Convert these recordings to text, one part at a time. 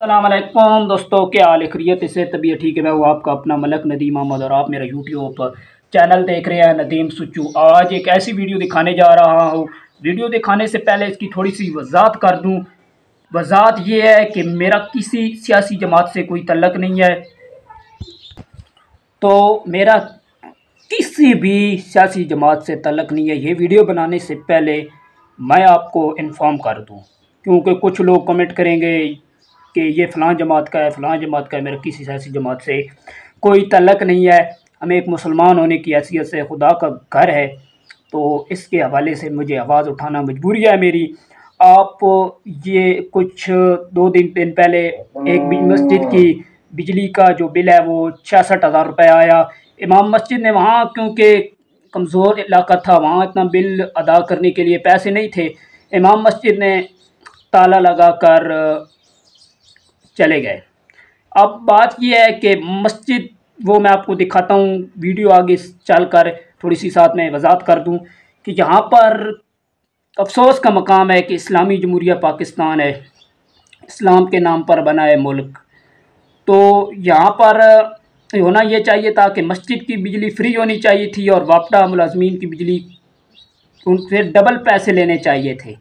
अस्सलाम वालेकुम दोस्तों, क्या हाल है? खैरियत से? तबीयत ठीक है? मैं हूँ आपका अपना मलक नदीम अहमद और आप मेरा यूट्यूब चैनल देख रहे हैं नदीम सुच्चू। आज एक ऐसी वीडियो दिखाने जा रहा हूँ। वीडियो दिखाने से पहले इसकी थोड़ी सी वजाहत कर दूँ। वजाहत ये है कि मेरा किसी सियासी जमात से कोई तल्लक नहीं है, तो मेरा किसी भी सियासी जमात से तल्लक नहीं है। ये वीडियो बनाने से पहले मैं आपको इन्फॉर्म कर दूँ, क्योंकि कुछ लोग कमेंट करेंगे कि ये फ़लाँ जमात का है, फ़लाँ जमात का है। मेरा किसी सियासी जमात से कोई तल्लक नहीं है। हमें एक मुसलमान होने की हैसियत से खुदा का घर है, तो इसके हवाले से मुझे आवाज़ उठाना मजबूरी है मेरी। आप ये कुछ 2 दिन पहले एक मस्जिद की बिजली का जो बिल है वो 66,000 रुपये आया। इमाम मस्जिद ने वहाँ, क्योंकि कमज़ोर इलाका था, वहाँ इतना बिल अदा करने के लिए पैसे नहीं थे। इमाम मस्जिद ने ताला लगा कर चले गए। अब बात यह है कि मस्जिद, वो मैं आपको दिखाता हूँ। वीडियो आगे चल कर थोड़ी सी साथ में वजाहत कर दूँ कि यहाँ पर अफसोस का मकाम है कि इस्लामी जमहूरिया पाकिस्तान है, इस्लाम के नाम पर बना है मुल्क। तो यहाँ पर होना ये चाहिए था कि मस्जिद की बिजली फ्री होनी चाहिए थी और वापडा मुलाजमीन की बिजली उनसे डबल पैसे लेने चाहिए थे।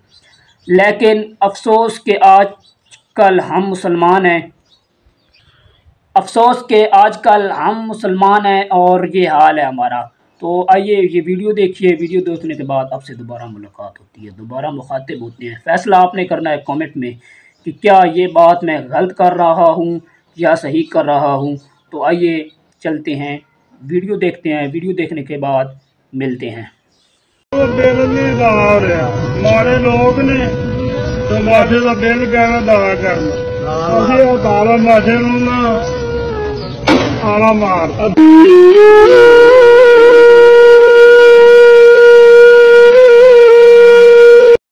लेकिन अफसोस कि आजकल हम मुसलमान हैं, और ये हाल है हमारा। तो आइए ये वीडियो देखिए। वीडियो देखने के बाद आपसे दोबारा मुलाकात होती है, दोबारा मुखातिब होते हैं। फ़ैसला आपने करना है कमेंट में कि क्या ये बात मैं गलत कर रहा हूँ या सही कर रहा हूँ। तो आइए चलते हैं, वीडियो देखते हैं। वीडियो देखने के बाद मिलते हैं। मारे लोग ने तो माफे का बिल कहना दावा करना माफे आला मार।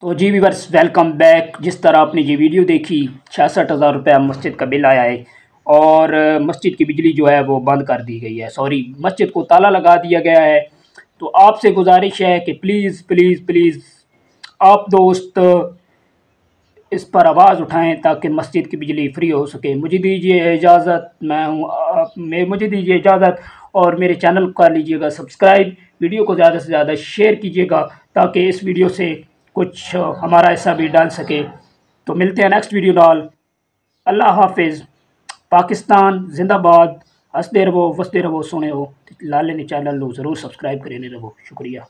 तो जी व्यूअर्स, वेलकम बैक। जिस तरह आपने ये वीडियो देखी, 66,000 रुपये मस्जिद का बिल आया है और मस्जिद की बिजली जो है वो बंद कर दी गई है। सॉरी, मस्जिद को ताला लगा दिया गया है। तो आपसे गुजारिश है कि प्लीज़ प्लीज़ प्लीज़ आप दोस्त इस पर आवाज़ उठाएं ताकि मस्जिद की बिजली फ्री हो सके। मुझे दीजिए इजाज़त, मुझे दीजिए इजाज़त और मेरे चैनल को कर लीजिएगा सब्सक्राइब। वीडियो को ज़्यादा से ज़्यादा शेयर कीजिएगा ताकि इस वीडियो से कुछ हमारा हिस्सा भी डाल सके। तो मिलते हैं नेक्स्ट वीडियो नाल। अल्लाह हाफिज़। पाकिस्तान जिंदाबाद। हंसते रहो, वसते रहो, सुने हो। लाले ने चैनल लो ज़रूर सब्सक्राइब करें रहो। शुक्रिया।